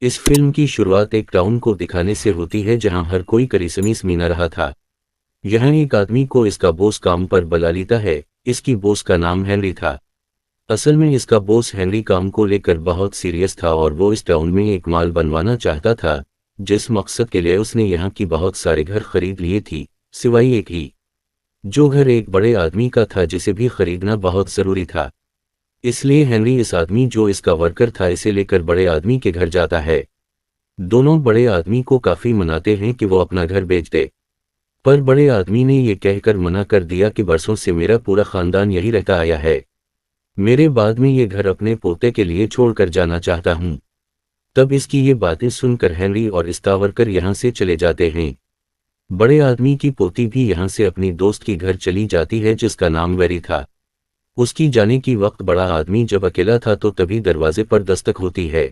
इस फिल्म की शुरुआत एक टाउन को दिखाने से होती है जहां हर कोई करिसमीस मीना रहा था। यहाँ एक आदमी को इसका बॉस काम पर बुला लेता है। इसकी बॉस का नाम हेनरी था। असल में इसका बॉस हेनरी काम को लेकर बहुत सीरियस था और वो इस टाउन में एक माल बनवाना चाहता था, जिस मकसद के लिए उसने यहाँ की बहुत सारे घर खरीद लिए थी, सिवाय एक ही, जो घर एक बड़े आदमी का था जिसे भी खरीदना बहुत ज़रूरी था। इसलिए हेनरी इस आदमी जो इसका वर्कर था इसे लेकर बड़े आदमी के घर जाता है। दोनों बड़े आदमी को काफ़ी मनाते हैं कि वो अपना घर बेच दे, पर बड़े आदमी ने ये कहकर मना कर दिया कि बरसों से मेरा पूरा ख़ानदान यही रहता आया है, मेरे बाद में ये घर अपने पोते के लिए छोड़कर जाना चाहता हूँ। तब इसकी ये बातें सुनकर हेनरी और इसका वर्कर यहाँ से चले जाते हैं। बड़े आदमी की पोती भी यहाँ से अपनी दोस्त की घर चली जाती है जिसका नाम वेरी था। उसकी जाने की वक्त बड़ा आदमी जब अकेला था तो तभी दरवाजे पर दस्तक होती है,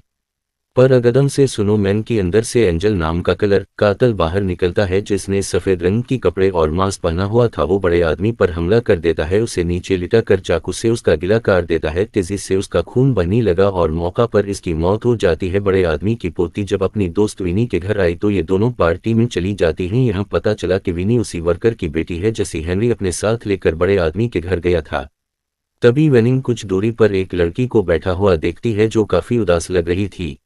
पर अगदम से सुनो मैन की अंदर से एंजल नाम का कातल बाहर निकलता है जिसने सफ़ेद रंग की कपड़े और मास्क पहना हुआ था। वो बड़े आदमी पर हमला कर देता है, उसे नीचे लिटा कर चाकू से उसका गिला काट देता है। तेजी से उसका खून बहने लगा और मौका पर इसकी मौत हो जाती है। बड़े आदमी की पोती जब अपनी दोस्त विनी के घर आई तो ये दोनों पार्टी में चली जाती हैं। यहाँ पता चला कि विनी उसी वर्कर की बेटी है जिसे हेनरी अपने साथ लेकर बड़े आदमी के घर गया था। तभी वेनिंग कुछ दूरी पर एक लड़की को बैठा हुआ देखती है जो काफ़ी उदास लग रही थी।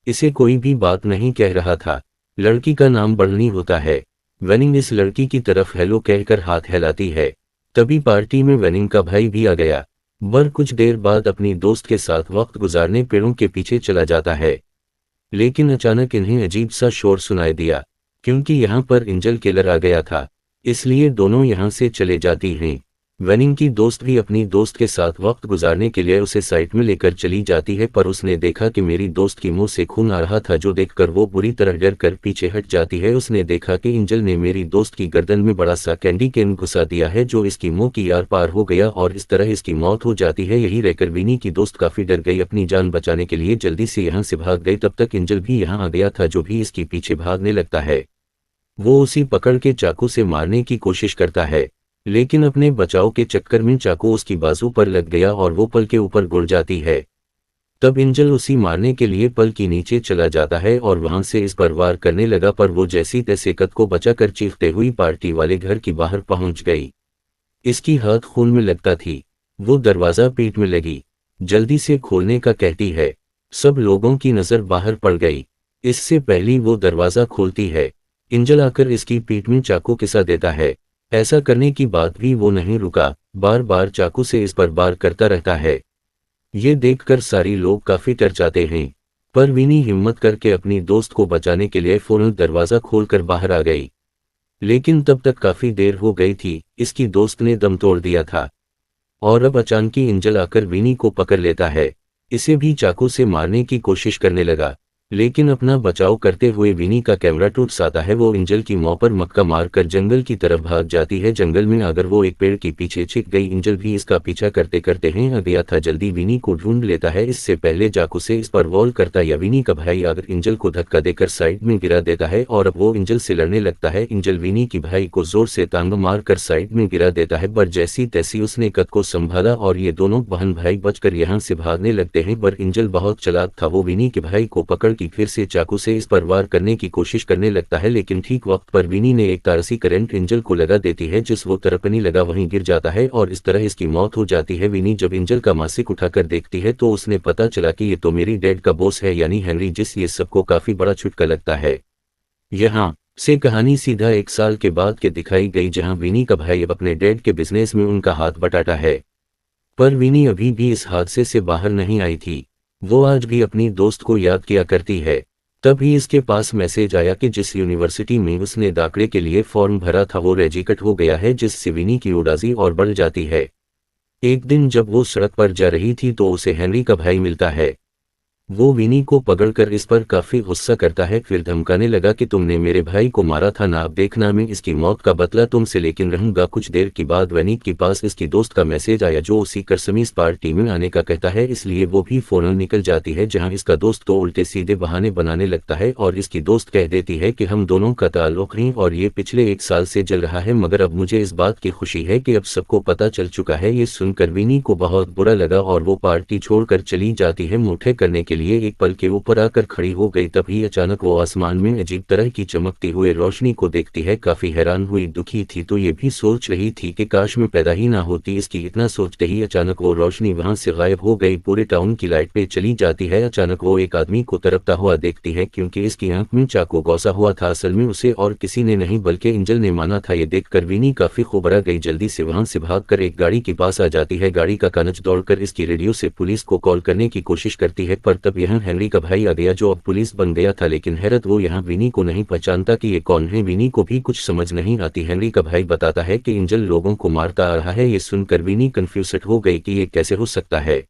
इसे कोई भी बात नहीं कह रहा था। लड़की का नाम बर्नी होता है। वेनिंग इस लड़की की तरफ हेलो कहकर हाथ हिलाती है। तभी पार्टी में वेनिंग का भाई भी आ गया। बर कुछ देर बाद अपनी दोस्त के साथ वक्त गुजारने पेड़ों के पीछे चला जाता है, लेकिन अचानक इन्हें अजीब सा शोर सुनाई दिया क्योंकि यहाँ पर एंजल किलर आ गया था, इसलिए दोनों यहाँ से चले जाती हैं। वेनिंग की दोस्त भी अपनी दोस्त के साथ वक्त गुजारने के लिए उसे साइट में लेकर चली जाती है, पर उसने देखा कि मेरी दोस्त की मुंह से खून आ रहा था, जो देखकर वो बुरी तरह डर कर पीछे हट जाती है। उसने देखा कि एंजल ने मेरी दोस्त की गर्दन में बड़ा सा कैंडी केन घुसा दिया है जो इसकी मुंह की आर पार हो गया और इस तरह इसकी मौत हो जाती है। यही रहकर विनी की दोस्त काफी डर गई, अपनी जान बचाने के लिए जल्दी से यहाँ से भाग गई। तब तक एंजल भी यहाँ आ गया था जो भी इसके पीछे भागने लगता है। वो उसी पकड़ के चाकू से मारने की कोशिश करता है, लेकिन अपने बचाव के चक्कर में चाकू उसकी बाजू पर लग गया और वो पल के ऊपर गिर जाती है। तब एंजल उसी मारने के लिए पल के नीचे चला जाता है और वहां से इस पर वार करने लगा, पर वो जैसी तैसे कद को बचाकर चीखते हुई पार्टी वाले घर की बाहर पहुंच गई। इसकी हाथ खून में लगता थी। वो दरवाजा पीठ में लगी, जल्दी से खोलने का कहती है। सब लोगों की नजर बाहर पड़ गई। इससे पहले वो दरवाजा खोलती है, एंजल आकर इसकी पीठ में चाकू घिसा देता है। ऐसा करने की बात भी वो नहीं रुका, बार बार चाकू से इस पर वार करता रहता है। ये देखकर सारी लोग काफी डर जाते हैं, पर विनी हिम्मत करके अपनी दोस्त को बचाने के लिए फौरन दरवाजा खोलकर बाहर आ गई। लेकिन तब तक काफी देर हो गई थी, इसकी दोस्त ने दम तोड़ दिया था और अब अचानक एंजल आकर विनी को पकड़ लेता है। इसे भी चाकू से मारने की कोशिश करने लगा, लेकिन अपना बचाव करते हुए विनी का कैमरा टूट जाता है। वो एंजल की मुंह पर मक्का मारकर जंगल की तरफ भाग जाती है। जंगल में अगर वो एक पेड़ के पीछे छिप गई, एंजल भी इसका पीछा करते करते आ गया था। जल्दी विनी को ढूंढ लेता है, इससे पहले चाकू से इस पर वॉल करता या विनी का भाई अगर एंजल को धक्का देकर साइड में गिरा देता है और अब वो एंजल से लड़ने लगता है। एंजल विनी की भाई को जोर से टांग मारकर साइड में गिरा देता है, पर जैसी तैसी उसने कद को संभाला और ये दोनों बहन भाई बचकर यहाँ से भागने लगते हैं। पर एंजल बहुत चालाक था, वो विनी के भाई को पकड़ के फिर से चाकू से इस पर वार करने की कोशिश करने लगता है, लेकिन ठीक वक्त पर विनी ने एक तारसी करंट एंजल को लगा देती है, जिस वो तरपनी लगा वहीं गिर जाता है और इस तरह इसकी मौत हो जाती है। विनी जब एंजल का मासिक उठाकर देखती है तो उसने पता चला कि ये तो मेरी डैड का बॉस है, यानी हेनरी, जिस ये सबको काफी बड़ा झटका लगता है। यहाँ से कहानी सीधा 1 साल के बाद के दिखाई गई, जहाँ विनी का भाई अब अपने डैड के बिजनेस में उनका हाथ बटाता है, पर विनी अभी भी इस हादसे से बाहर नहीं आई थी। वो आज भी अपनी दोस्त को याद किया करती है। तभी इसके पास मैसेज आया कि जिस यूनिवर्सिटी में उसने दाखिले के लिए फॉर्म भरा था वो रिजेक्ट हो गया है, जिससे विनी की उदासी और बढ़ जाती है। एक दिन जब वो सड़क पर जा रही थी तो उसे हेनरी का भाई मिलता है। वो विनी को पकड़कर इस पर काफी गुस्सा करता है, फिर धमकाने लगा कि तुमने मेरे भाई को मारा था ना, अब देखना मैं इसकी मौत का बदला तुमसे लेकिन रहूंगा। कुछ देर के बाद विनी के पास इसकी दोस्त का मैसेज आया जो उसी करसमीस पार्टी में आने का कहता है, इसलिए वो भी फौरन निकल जाती है, जहां इसका दोस्त तो उल्टे सीधे बहाने बनाने लगता है और इसकी दोस्त कह देती है कि हम दोनों का ताल्लुक है और ये पिछले 1 साल से चल रहा है, मगर अब मुझे इस बात की खुशी है कि अब सबको पता चल चुका है। ये सुनकर विनी को बहुत बुरा लगा और वो पार्टी छोड़कर चली जाती है। मुठे करने के के लिए एक पल के ऊपर आकर खड़ी हो गई। तभी अचानक वो आसमान में अजीब तरह की चमकती हुए रोशनी को देखती है। काफी हैरान हुई, दुखी थी तो ये भी सोच रही थी कि काश मैं पैदा ही ना होती। इसकी इतना सोचते ही अचानक वो रोशनी वहां से गायब हो गई, पूरे टाउन की लाइट पे चली जाती है। अचानक वो एक आदमी को तड़पता हुआ देखती है, क्योंकि इसकी आंख में चाकू घुसा हुआ था। असल में उसे और किसी ने नहीं बल्कि एंजल ने माना था। ये देखकर विनी काफी घबरा गई, जल्दी से वहां से भागकर एक गाड़ी के पास आ जाती है। गाड़ी का कानच दौड़कर इसकी रेडियो से पुलिस को कॉल करने की कोशिश करती है, पर तब यहाँ हेनरी का भाई आ गया जो अब पुलिस बन गया था। लेकिन हैरत, वो यहाँ विनी को नहीं पहचानता कि ये कौन है। विनी को भी कुछ समझ नहीं आती। हेनरी का भाई बताता है कि एंजल लोगों को मारता आ रहा है। ये सुनकर विनी कंफ्यूज हो गई कि ये कैसे हो सकता है,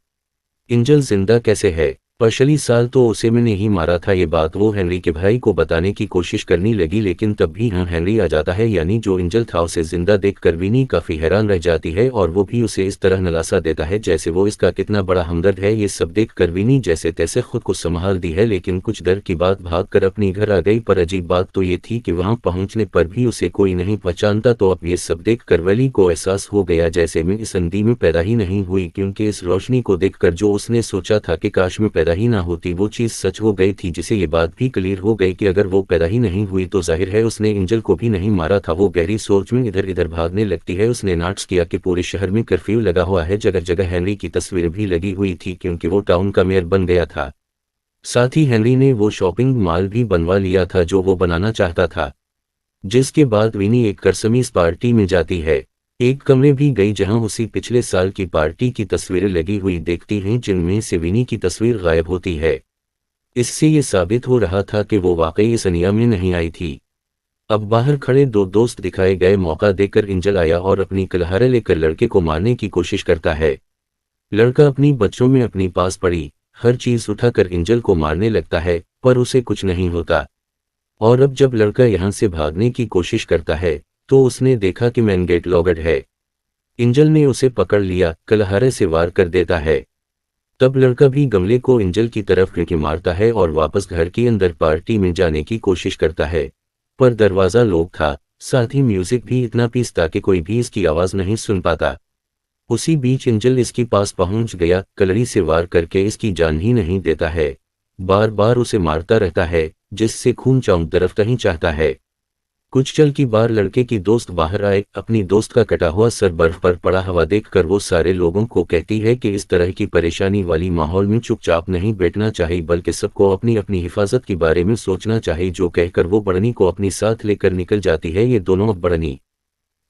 एंजल जिंदा कैसे है। पिछली साल तो उसे मैंने ही मारा था। ये बात वो हेनरी के भाई को बताने की कोशिश करने लगी, लेकिन तब भी यहाँ हेनरी आ जाता है, यानी जो एंजल था उसे जिंदा देखकर विनी काफी हैरान रह जाती है और वो भी उसे इस तरह नलासा देता है जैसे वो इसका कितना बड़ा हमदर्द है। ये सब देखकर विनी जैसे तैसे खुद को संभाल दी है, लेकिन कुछ देर की बात भागकर अपनी घर आ गई। पर अजीब बात तो ये थी कि वहां पहुंचने पर भी उसे कोई नहीं पहचानता। तो अब ये सब देखकर वली को एहसास हो गया जैसे मैं इस अंधी में पैदा ही नहीं हुई, क्योंकि इस रोशनी को देखकर जो उसने सोचा था कि काश में पैदा ही ना होती, वो चीज सच हो गई थी। जिसे ये बात भी क्लियर हो गई कि अगर वो पैदा ही नहीं हुई तो जाहिर है उसने एंजल को भी नहीं मारा था। वो गहरी सोच में इधर इधर भागने लगती है। उसने नाटक किया कि पूरे शहर में कर्फ्यू लगा हुआ है, जगह जगह हेनरी की तस्वीर भी लगी हुई थी क्योंकि वो टाउन का मेयर बन गया था। साथ ही हेनरी ने वो शॉपिंग मॉल भी बनवा लिया था जो वो बनाना चाहता था। जिसके बाद विनी एक क्रिसमस पार्टी में जाती है। एक कमरे भी गई जहां उसी पिछले साल की पार्टी की तस्वीरें लगी हुई देखती हैं, जिनमें से विनी की तस्वीर गायब होती है। इससे ये साबित हो रहा था कि वो वाकई इस दुनिया में नहीं आई थी। अब बाहर खड़े दो दोस्त दिखाए गए मौका देकर एंजल आया और अपनी कलहारें लेकर लड़के को मारने की कोशिश करता है। लड़का अपनी बच्चों में अपनी पास पड़ी हर चीज उठाकर एंजल को मारने लगता है, पर उसे कुछ नहीं होता। और अब जब लड़का यहाँ से भागने की कोशिश करता है तो उसने देखा कि मेन गेट लॉक्ड है। एंजल ने उसे पकड़ लिया, कलहारे से वार कर देता है। तब लड़का भी गमले को एंजल की तरफ फेंके मारता है और वापस घर के अंदर पार्टी में जाने की कोशिश करता है, पर दरवाजा लॉक था। साथ ही म्यूजिक भी इतना पीसता कि कोई भी इसकी आवाज नहीं सुन पाता। उसी बीच एंजल इसके पास पहुंच गया, कलरी से वार करके इसकी जान ही नहीं देता है। बार बार उसे मारता रहता है, जिससे खून चारों तरफ नहीं चाहता है। कुछ चल की बार लड़के की दोस्त बाहर आए। अपनी दोस्त का कटा हुआ सर बर्फ पर पड़ा हुआ देखकर वो सारे लोगों को कहती है कि इस तरह की परेशानी वाली माहौल में चुपचाप नहीं बैठना चाहिए, बल्कि सबको अपनी अपनी हिफाजत के बारे में सोचना चाहिए। जो कहकर वो बढ़नी को अपनी साथ लेकर निकल जाती है। ये दोनों अब बढ़नी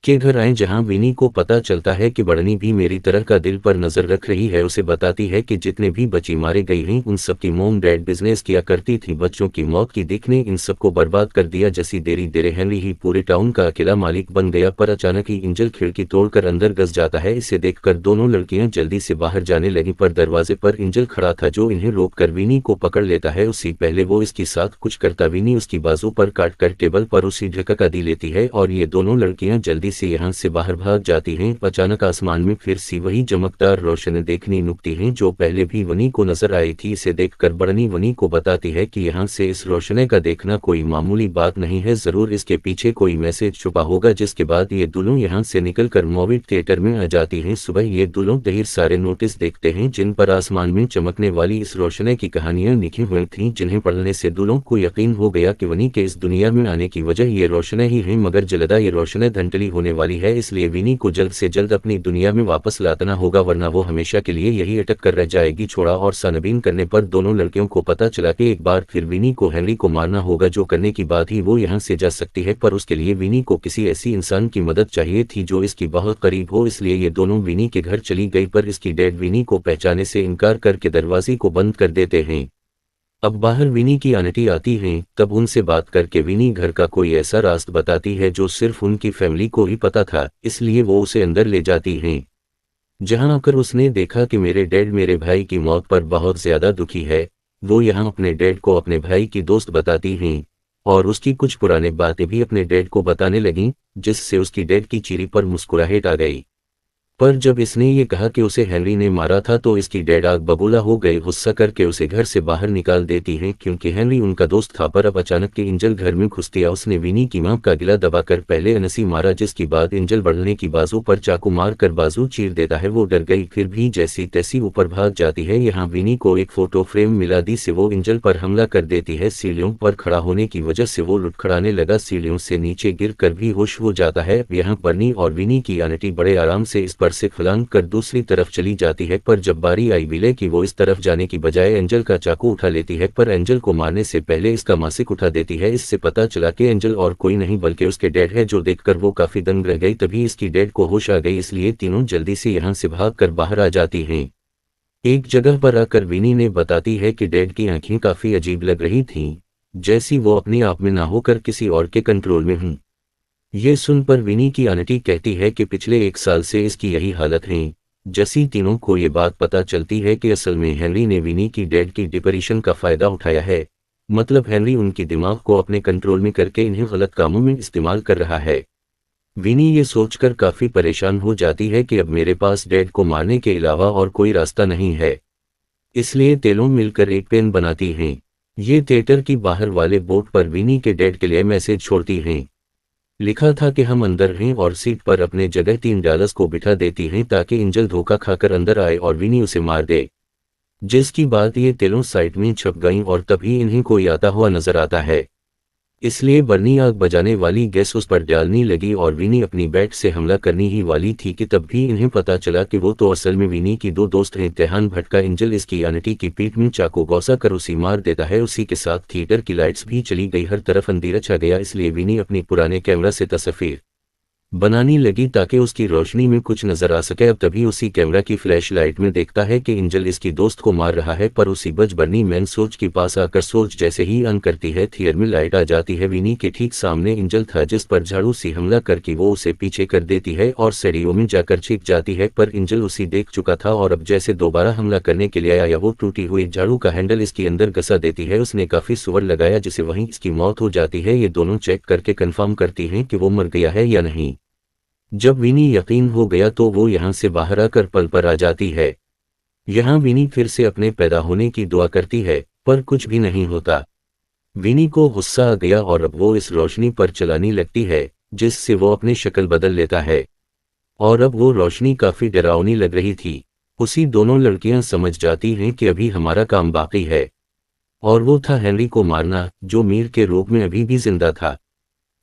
के घर आए, जहां विनी को पता चलता है कि बढ़नी भी मेरी तरह का दिल पर नजर रख रही है। उसे बताती है कि जितने भी बच्चे मारे गए हैं उन सब की मॉम डैड बिजनेस किया करती थी। बच्चों की मौत की दिख ने इन सबको बर्बाद कर दिया। जैसी देरी देरे हेनरी ही पूरे टाउन का अकेला मालिक बन गया। पर अचानक ही एंजल खिड़की तोड़कर अंदर घुस जाता है। इसे देखकर दोनों लड़कियां जल्दी से बाहर जाने लगी, पर दरवाजे पर एंजल खड़ा था जो इन्हें रोककर विनी को पकड़ लेता है। उससे पहले वो इसके साथ कुछ करता, विनी उसकी बाजू पर काट कर टेबल पर उसी झटका दी लेती है और ये दोनों लड़कियां जल्दी से यहाँ से बाहर भाग जाती हैं। अचानक आसमान में फिर से वही चमकदार रोशनी देखने नुकती हैं जो पहले भी वनी को नजर आई थी। इसे देखकर बढ़नी वनी को बताती है कि यहाँ से इस रोशनी का देखना कोई मामूली बात नहीं है, जरूर इसके पीछे कोई मैसेज छुपा होगा। जिसके बाद ये दोनों यहाँ से निकलकर मूवी थिएटर में आ जाती हैं। सुबह ये दोनों ढेर सारे नोटिस देखते हैं जिन पर आसमान में चमकने वाली इस रोशनी की कहानियां लिखी हुई थीं, जिन्हें पढ़ने से दोनों को यकीन हो गया कि वनी के इस दुनिया में आने की वजह ये रोशनी ही है। मगर जल्द ये रोशनी धंधली होने वाली है, इसलिए विनी को जल्द से जल्द अपनी दुनिया में वापस लाना होगा, वरना वो हमेशा के लिए यही अटक कर रह जाएगी। छोड़ा और छानबीन करने पर दोनों लड़कियों को पता चला कि एक बार फिर विनी को हेनरी को मारना होगा, जो करने की बाद ही वो यहाँ से जा सकती है। पर उसके लिए विनी को किसी ऐसी इंसान की मदद चाहिए थी जो इसकी बहुत करीब हो, इसलिए ये दोनों विनी के घर चली गई। पर इसकी डैड विनी को पहचाने से इनकार करके दरवाजे को बंद कर देते हैं। अब बाहर विनी की आंटी आती हैं, तब उनसे बात करके विनी घर का कोई ऐसा रास्ता बताती है जो सिर्फ उनकी फैमिली को ही पता था, इसलिए वो उसे अंदर ले जाती हैं। जहां आकर उसने देखा कि मेरे डैड मेरे भाई की मौत पर बहुत ज्यादा दुखी है। वो यहाँ अपने डैड को अपने भाई की दोस्त बताती हैं और उसकी कुछ पुराने बातें भी अपने डैड को बताने लगीं, जिससे उसकी डैड की चेहरे पर मुस्कुराहट आ गई। पर जब इसने ये कहा कि उसे हेनरी ने मारा था तो इसकी डैड आग बबूला हो गए, गुस्सा करके उसे घर से बाहर निकाल देती हैं क्योंकि हेनरी उनका दोस्त था। पर अब अचानक के एंजल घर में घुसती है। उसने विनी की मां का गिला दबाकर पहले अनसी मारा, जिसके बाद एंजल बढ़ने की बाजू पर चाकू मार कर बाजू चीर देता है। वो डर गई, फिर भी जैसी तैसी ऊपर भाग जाती है। यहाँ विनी को एक फोटो फ्रेम मिला दी से वो एंजल पर हमला कर देती है। सीढ़ियों पर खड़ा होने की वजह से वो लुढ़खड़ाने लगा, सीढ़ियों से नीचे गिर कर भी होश हो जाता है। यहाँ बर्नी और विनी की आंटी बड़े आराम से इस पर से फलांग कर दूसरी तरफ चली जाती है, पर जब बारी आई विले की वो इस तरफ जाने की बजाय एंजल का चाकू उठा लेती है, पर एंजल को मारने से पहले इसका मासिक उठा देती है। इससे पता चला कि एंजल और कोई नहीं बल्कि उसके डैड है, जो देखकर वो काफी दंग रह गई। तभी इसकी डैड को होश आ गई, इसलिए तीनों जल्दी से यहाँ से भाग कर बाहर आ जाती हैं। एक जगह पर आकर विनी ने बताती है कि डैड की आंखें काफी अजीब लग रही थीं, जैसी वो अपने आप में ना होकर किसी और के कंट्रोल में हूं। ये सुन पर विनी की आंटी कहती है कि पिछले 1 साल से इसकी यही हालत है। जैसी तीनों को ये बात पता चलती है कि असल में हेनरी ने विनी की डैड की डिप्रेशन का फायदा उठाया है, मतलब हेनरी उनकी दिमाग को अपने कंट्रोल में करके इन्हें गलत कामों में इस्तेमाल कर रहा है। विनी ये सोचकर काफी परेशान हो जाती है कि अब मेरे पास डैड को मारने के अलावा और कोई रास्ता नहीं है, इसलिए तीनों मिलकर एक पेन बनाती हैं। ये थिएटर की बाहर वाले बोर्ड पर विनी के डैड के लिए मैसेज छोड़ती हैं। लिखा था कि हम अंदर हैं, और सीट पर अपने जगह $3 को बिठा देती हैं ताकि एंजल धोखा खाकर अंदर आए और विनी उसे मार दे। जिसकी बात ये तीनों साइड में छप गईं और तभी इन्हें कोई आता हुआ नजर आता है, इसलिए बर्नी आग बजाने वाली गैस उस पर डालने लगी और विनी अपनी बैट से हमला करनी ही वाली थी कि तब भी इन्हें पता चला कि वो तो असल में विनी की 2 दोस्त हैं। ध्यान भटका एंजल इसकी आंटी की पीठ में चाकू घोंसा कर उसी मार देता है। उसी के साथ थिएटर की लाइट्स भी चली गई, हर तरफ अंधेरा छा गया, इसलिए विनी अपनी पुराने कैमरा से तस्वीर बनाने लगी ताकि उसकी रोशनी में कुछ नजर आ सके। अब तभी उसी कैमरा की फ्लैश लाइट में देखता है कि एंजल इसकी दोस्त को मार रहा है, पर उसी बज बर्नी मैन सोच के पास आकर सोच जैसे ही ऑन करती है, थिएटर में लाइट आ जाती है। विनी के ठीक सामने एंजल था, जिस पर झाड़ू से हमला करके वो उसे पीछे कर देती है और सीढ़ियों में जाकर छिप जाती है, पर एंजल उसी देख चुका था और अब जैसे दोबारा हमला करने के लिए आया, वो टूटी हुई झाड़ू का हैंडल इसके अंदर घसा देती है। उसने काफी सुवर लगाया, जिसे वहीं इसकी मौत हो जाती है। ये दोनों चेक करके कंफर्म करती हैं कि वो मर गया है या नहीं। जब विनी यकीन हो गया तो वो यहाँ से बाहर आकर पल पर आ जाती है। यहाँ विनी फिर से अपने पैदा होने की दुआ करती है, पर कुछ भी नहीं होता। विनी को गुस्सा आ गया और अब वो इस रोशनी पर चलाने लगती है, जिससे वो अपनी शक्ल बदल लेता है, और अब वो रोशनी काफी डरावनी लग रही थी। उसी दोनों लड़कियां समझ जाती हैं कि अभी हमारा काम बाकी है, और वो था हेनरी को मारना, जो मीर के रूप में अभी भी जिंदा था।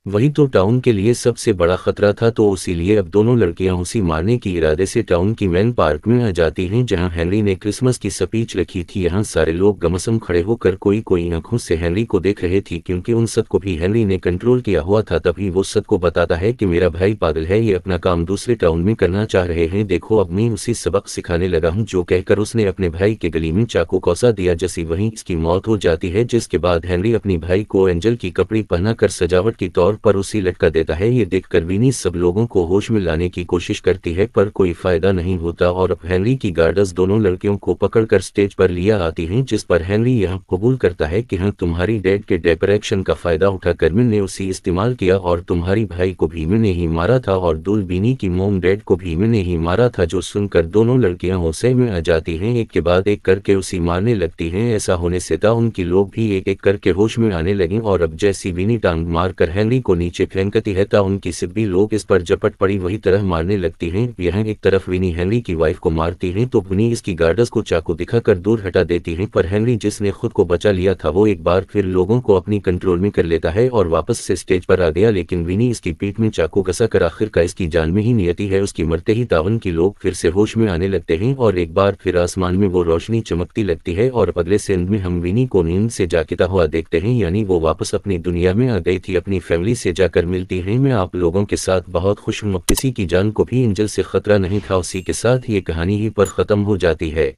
वही तो टाउन के लिए सबसे बड़ा खतरा था, तो इसीलिए अब दोनों लड़कियां उसी मारने की इरादे से टाउन की मेन पार्क में आ जाती हैं, जहां हेनरी ने क्रिसमस की स्पीच रखी थी। यहाँ सारे लोग गमसम खड़े होकर कोई कोई आंखों से हेनरी को देख रहे थे, क्योंकि उन सबको भी हेनरी ने कंट्रोल किया हुआ था। तभी वो सबको बताता है कि मेरा भाई पागल है, ये अपना काम दूसरे टाउन में करना चाह रहे हैं, देखो अब मैं उसी सबक सिखाने लगा हूँ। जो कहकर उसने अपने भाई के गली में चाकू कौसा दिया, जैसी वहीं इसकी मौत हो जाती है। जिसके बाद हेनरी अपनी भाई को एंजल की कपड़ी पहना कर सजावट के तौर पर लटका देता है। ये देखकर विनी सब लोगों को होश में लाने की कोशिश करती है, पर कोई फायदा नहीं होता, और अब हेनरी की गार्ड्स दोनों लड़कियों को पकड़कर स्टेज पर लिया आती हैं, जिस पर हेनरी यह कबूल करता है कि हाँ, तुम्हारी डैड के डिप्रेशन का फायदा उठाकर मैंने उसी इस्तेमाल किया, और तुम्हारी भाई को भी मैंने ही मारा था, और दूल विनी की मोम डैड को भी मैंने ही मारा था। जो सुनकर दोनों लड़कियां होशे में आ जाती हैं, एक के बाद एक करके उसी मारने लगती हैं। ऐसा होने से टाउन की लोग भी एक एक करके होश में आने लगे, और अब जैसी विनी टांग मारकर हेनरी को नीचे फेंकती है, उनकी सभी लोग इस पर झपट पड़ी वही तरह मारने लगती हैं। यहाँ एक तरफ विनी हेनरी की वाइफ को मारती है, तो विनी इसकी गार्ड्स को चाकू दिखाकर दूर हटा देती है, पर हेनरी जिसने खुद को बचा लिया था, वो एक बार फिर लोगों को अपनी कंट्रोल में कर लेता है और वापस से स्टेज पर आ गया। लेकिन विनी इसकी पीठ में चाकू घसा कर आखिरकार इसकी जान में ही नियति है, उसकी मरते ही टाउन के लोग फिर से होश में आने लगते हैं, और एक बार फिर आसमान में वो रोशनी चमकती लगती है, और अगले सीन में हम विनी को नींद से जागता हुआ देखते हैं, यानी वो वापस अपनी दुनिया में आ गई थी, अपनी फैमिली से जाकर मिलती है। मैं आप लोगों के साथ बहुत खुश हूँ, किसी की जान को भी एंजल से खतरा नहीं था। उसी के साथ ये कहानी ही पर खत्म हो जाती है।